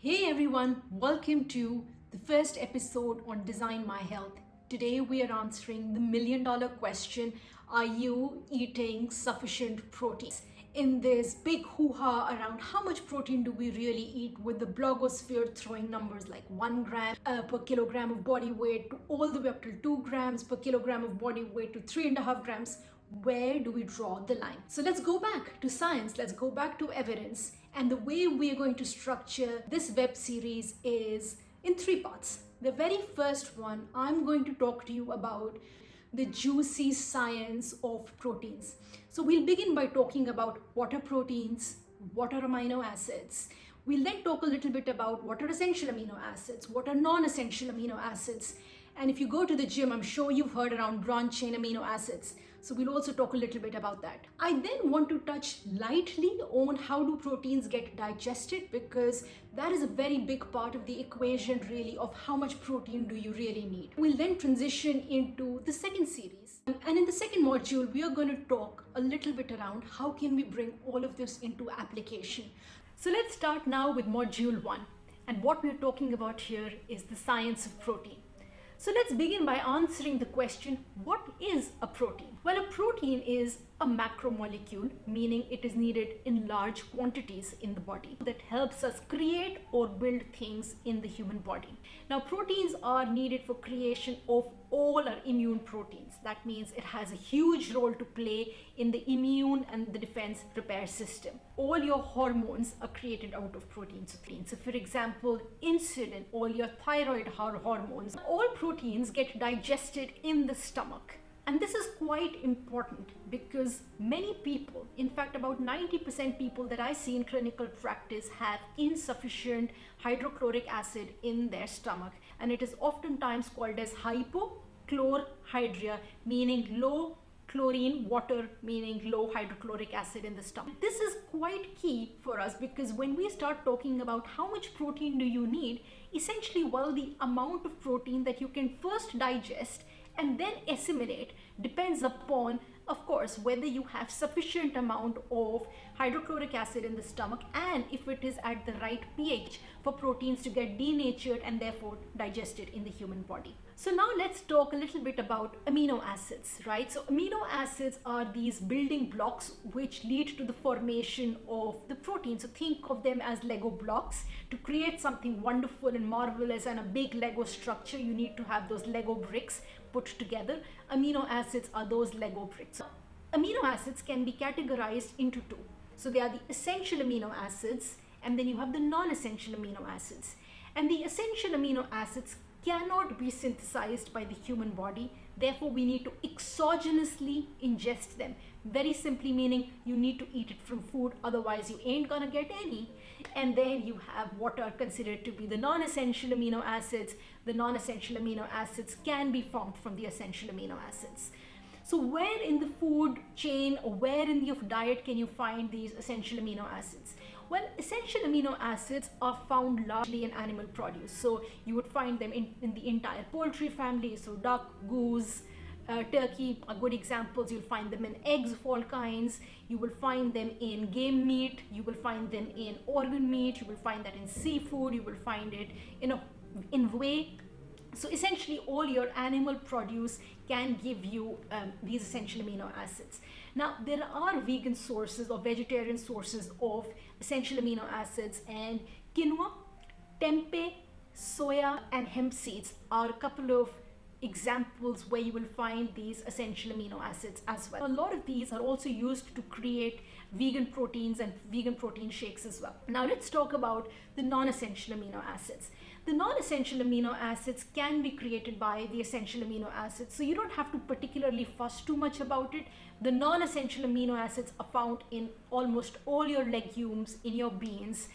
Hey everyone, welcome to the first episode on Designmy.health. Today we are answering the million-dollar question, are you eating sufficient proteins? In this big hoo-ha around how much protein do we really eat, with the blogosphere throwing numbers like 1 gram per kilogram of body weight to all the way up to 2 grams per kilogram of body weight to 3.5 grams, where do we draw the line? So let's go back to science, let's go back to evidence. And the way we are going to structure this web series is in 3 parts. The very first one, I'm going to talk to you about the juicy science of proteins. So we'll begin by talking about what are proteins, what are amino acids. We'll then talk a little bit about what are essential amino acids, what are non-essential amino acids. And if you go to the gym, I'm sure you've heard around branched chain amino acids. So we'll also talk a little bit about that. I then want to touch lightly on how do proteins get digested, because that is a very big part of the equation really of how much protein do you really need. We'll then transition into the second series. And in the second module, we are going to talk a little bit around how can we bring all of this into application. So let's start now with module 1. And what we're talking about here is the science of protein. So let's begin by answering the question, what is a protein? Well, a protein is a macromolecule, meaning it is needed in large quantities in the body that helps us create or build things in the human body. Now, proteins are needed for creation of all our immune proteins. That means it has a huge role to play in the immune and the defense repair system. All your hormones are created out of proteins. So for example, insulin, all your thyroid hormones, all proteins get digested in the stomach. And this is quite important because many people, in fact about 90% people that I see in clinical practice, have insufficient hydrochloric acid in their stomach. And it is oftentimes called as hypochlorhydria, meaning low chlorine water, meaning low hydrochloric acid in the stomach. This is quite key for us because when we start talking about how much protein do you need, essentially, well, the amount of protein that you can first digest and then assimilate depends upon, of course, whether you have sufficient amount of hydrochloric acid in the stomach and if it is at the right pH for proteins to get denatured and therefore digested in the human body. So now let's talk a little bit about amino acids, right? So amino acids are these building blocks which lead to the formation of the protein. So think of them as Lego blocks. To create something wonderful and marvelous and a big Lego structure, you need to have those Lego bricks put together. Amino acids are those Lego bricks. So amino acids can be categorized into 2. So they are the essential amino acids and then you have the non-essential amino acids. And the essential amino acids cannot be synthesized by the human body. Therefore, we need to exogenously ingest them. Very simply meaning you need to eat it from food, otherwise you ain't gonna get any. And then you have what are considered to be the non-essential amino acids. The non-essential amino acids can be formed from the essential amino acids. So where in the food chain or where in your diet can you find these essential amino acids? Well, essential amino acids are found largely in animal produce. So you would find them in the entire poultry family. So duck, goose, turkey are good examples. You'll find them in eggs of all kinds. You will find them in game meat. You will find them in organ meat. You will find that in seafood. You will find it in whey. So essentially all your animal produce can give you these essential amino acids. Now there are vegan sources or vegetarian sources of essential amino acids, and quinoa, tempeh, soya and hemp seeds are a couple of examples where you will find these essential amino acids as well. A lot of these are also used to create vegan proteins and vegan protein shakes as well. Now let's talk about the non-essential amino acids. The non-essential amino acids can be created by the essential amino acids, so you don't have to particularly fuss too much about it. The non-essential amino acids are found in almost all your legumes, in your beans.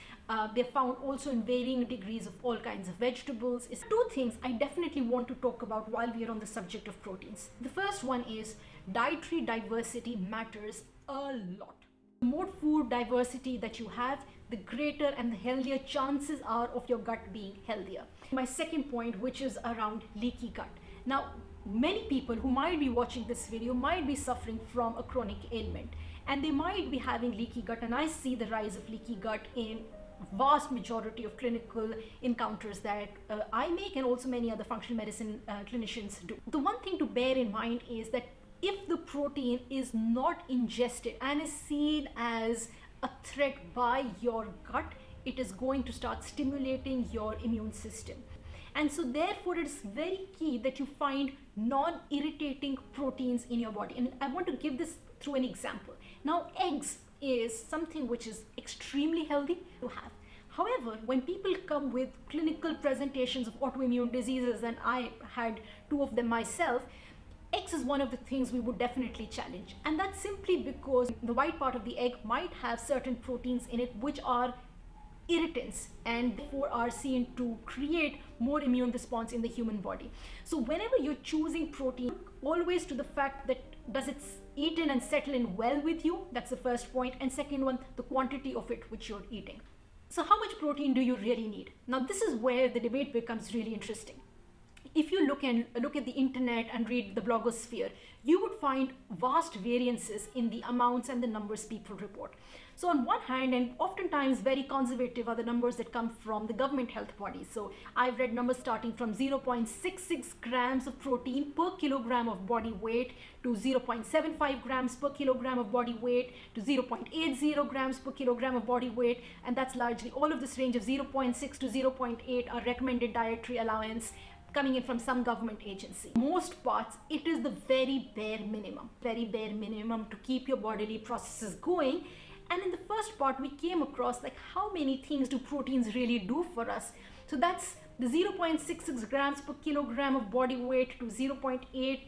They're found also in varying degrees of all kinds of vegetables. It's 2 things I definitely want to talk about while we are on the subject of proteins. The first one is dietary diversity matters a lot. The more food diversity that you have, the greater and the healthier chances are of your gut being healthier. My second point, which is around leaky gut. Now, many people who might be watching this video might be suffering from a chronic ailment and they might be having leaky gut, and I see the rise of leaky gut in vast majority of clinical encounters that I make, and also many other functional medicine clinicians do. The one thing to bear in mind is that if the protein is not ingested and is seen as a threat by your gut, it is going to start stimulating your immune system. And so therefore it is very key that you find non-irritating proteins in your body. And I want to give this through an example. Now, eggs is something which is extremely healthy to have. However, when people come with clinical presentations of autoimmune diseases, and I had 2 of them myself, eggs is one of the things we would definitely challenge. And that's simply because the white part of the egg might have certain proteins in it which are irritants and therefore are seen to create more immune response in the human body. So whenever you're choosing protein, always to the fact that does it eat in and settle in well with you? That's the first point. And second one, the quantity of it which you're eating. So how much protein do you really need? Now this is where the debate becomes really interesting. If you look at the internet and read the blogosphere, you would find vast variances in the amounts and the numbers people report. So on one hand, and oftentimes very conservative, are the numbers that come from the government health bodies. So I've read numbers starting from 0.66 grams of protein per kilogram of body weight to 0.75 grams per kilogram of body weight to 0.80 grams per kilogram of body weight. And that's largely all of this range of 0.6 to 0.8 are recommended dietary allowance coming in from some government agency. Most parts, it is the very bare minimum to keep your bodily processes going. And in the first part, we came across like how many things do proteins really do for us. So that's the 0.66 grams per kilogram of body weight to 0.8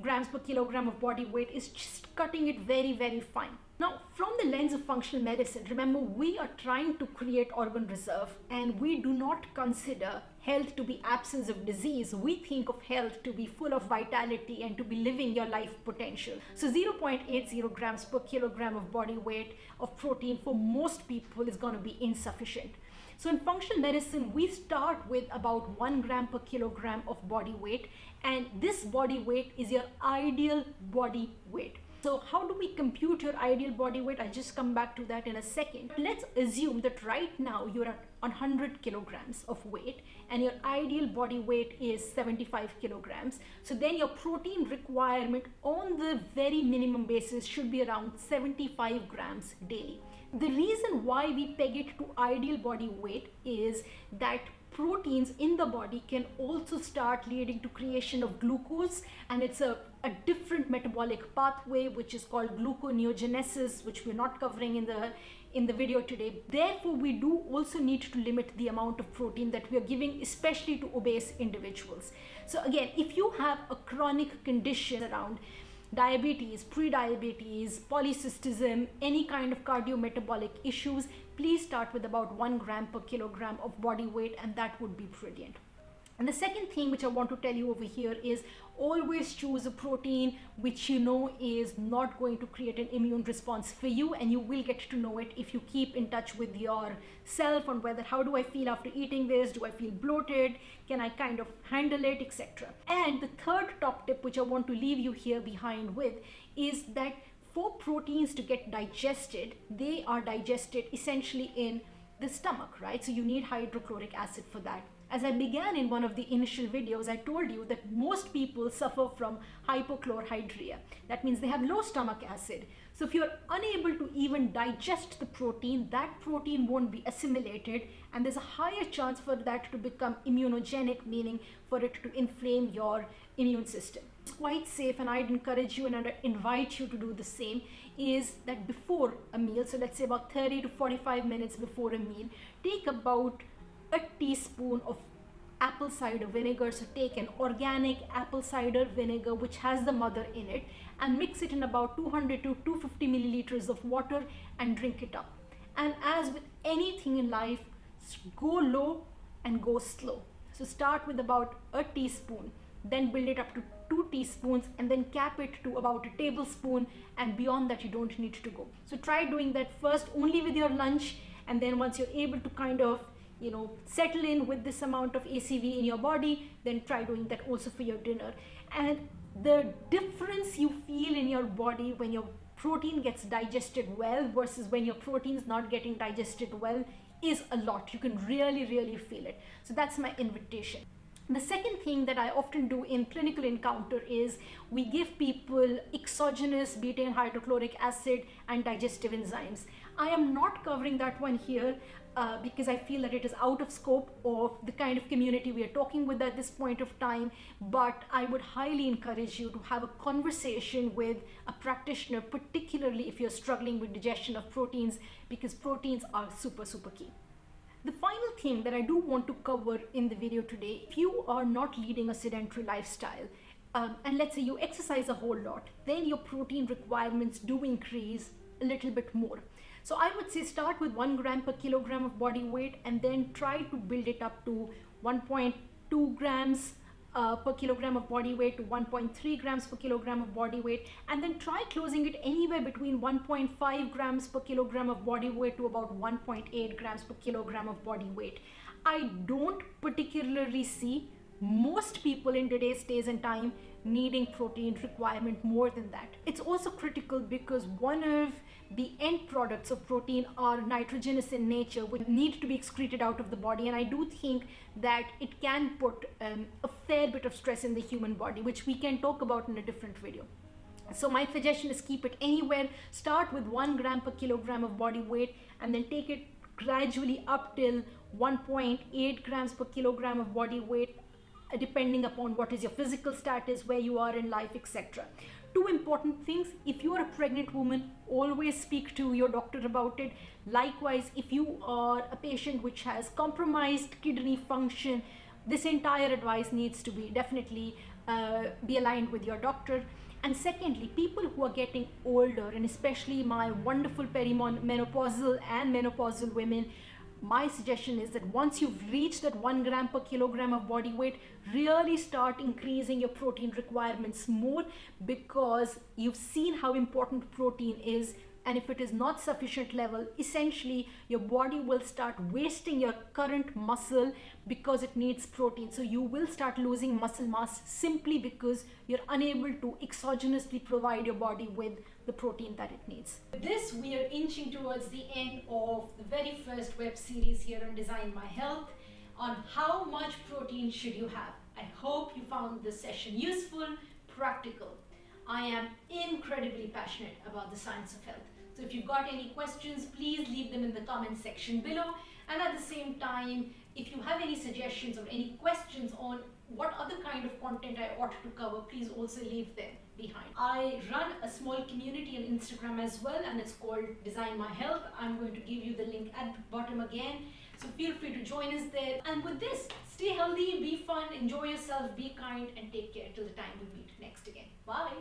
grams per kilogram of body weight is just cutting it very, very fine. Now, from the lens of functional medicine, remember, we are trying to create organ reserve, and we do not consider health to be absence of disease. We think of health to be full of vitality and to be living your life potential. So 0.80 grams per kilogram of body weight of protein for most people is going to be insufficient. So in functional medicine, we start with about 1 gram per kilogram of body weight, and this body weight is your ideal body weight. So how do we compute your ideal body weight? I'll just come back to that in a second. Let's assume that right now you're at 100 kilograms of weight and your ideal body weight is 75 kilograms. So then your protein requirement on the very minimum basis should be around 75 grams daily. The reason why we peg it to ideal body weight is that proteins in the body can also start leading to creation of glucose, and it's a different metabolic pathway which is called gluconeogenesis, which we're not covering in the video today. Therefore, we do also need to limit the amount of protein that we are giving, especially to obese individuals. So again, if you have a chronic condition around diabetes, pre-diabetes, polycystism, any kind of cardiometabolic issues, please start with about 1 gram per kilogram of body weight, and that would be brilliant. And the second thing which I want to tell you over here is always choose a protein which you know is not going to create an immune response for you, and you will get to know it if you keep in touch with yourself on whether how do I feel after eating this, do I feel bloated, can I kind of handle it, etc. And the third top tip which I want to leave you here behind with is that for proteins to get digested, they are digested essentially in the stomach, right? So you need hydrochloric acid for that. As I began in one of the initial videos, I told you that most people suffer from hypochlorhydria. That means they have low stomach acid. So if you're unable to even digest the protein, that protein won't be assimilated, and there's a higher chance for that to become immunogenic, meaning for it to inflame your immune system. It's quite safe, and I'd encourage you and I'd invite you to do the same, is that before a meal, so let's say about 30 to 45 minutes before a meal, take about a teaspoon of apple cider vinegar. So take an organic apple cider vinegar which has the mother in it, and mix it in about 200 to 250 milliliters of water and drink it up. And as with anything in life, go low and go slow. So start with about a teaspoon, then build it up to 2 teaspoons, and then cap it to about a tablespoon, and beyond that you don't need to go. So try doing that first only with your lunch, and then once you're able to kind of settle in with this amount of ACV in your body, then try doing that also for your dinner. And the difference you feel in your body when your protein gets digested well versus when your protein is not getting digested well, is a lot. You can really, really feel it. So that's my invitation. The second thing that I often do in clinical encounter is we give people exogenous betaine hydrochloric acid and digestive enzymes. I am not covering that one here because I feel that it is out of scope of the kind of community we are talking with at this point of time, but I would highly encourage you to have a conversation with a practitioner, particularly if you're struggling with digestion of proteins, because proteins are super, super key. The final thing that I do want to cover in the video today, if you are not leading a sedentary lifestyle, and let's say you exercise a whole lot, then your protein requirements do increase a little bit more. So I would say start with 1 gram per kilogram of body weight and then try to build it up to 1.2 grams per kilogram of body weight to 1.3 grams per kilogram of body weight, and then try closing it anywhere between 1.5 grams per kilogram of body weight to about 1.8 grams per kilogram of body weight. I don't particularly see most people in today's days and time needing protein requirement more than that. It's also critical because one of the end products of protein are nitrogenous in nature, which need to be excreted out of the body, and I do think that it can put a fair bit of stress in the human body, which we can talk about in a different video. So my suggestion is keep it anywhere. Start with 1 gram per kilogram of body weight and then take it gradually up till 1.8 grams per kilogram of body weight, depending upon what is your physical status, where you are in life, etc. Two important things: if you are a pregnant woman, always speak to your doctor about it. Likewise, if you are a patient which has compromised kidney function, this entire advice needs to be definitely be aligned with your doctor. And secondly, people who are getting older, and especially my wonderful perimenopausal and menopausal women, my suggestion is that once you've reached that 1 gram per kilogram of body weight, really start increasing your protein requirements more, because you've seen how important protein is. And if it is not sufficient level, essentially your body will start wasting your current muscle because it needs protein. So you will start losing muscle mass simply because you're unable to exogenously provide your body with the protein that it needs. With this, we are inching towards the end of the very first web series here on Design.My.health on how much protein should you have. I hope you found this session useful, practical. I am incredibly passionate about the science of health. So if you've got any questions, please leave them in the comment section below. And at the same time, if you have any suggestions or any questions on what other kind of content I ought to cover, please also leave them behind. I run a small community on Instagram as well, and it's called Design.My.health. I'm going to give you the link at the bottom again. So feel free to join us there. And with this, stay healthy, be fun, enjoy yourself, be kind, and take care till the time we meet next again. Bye.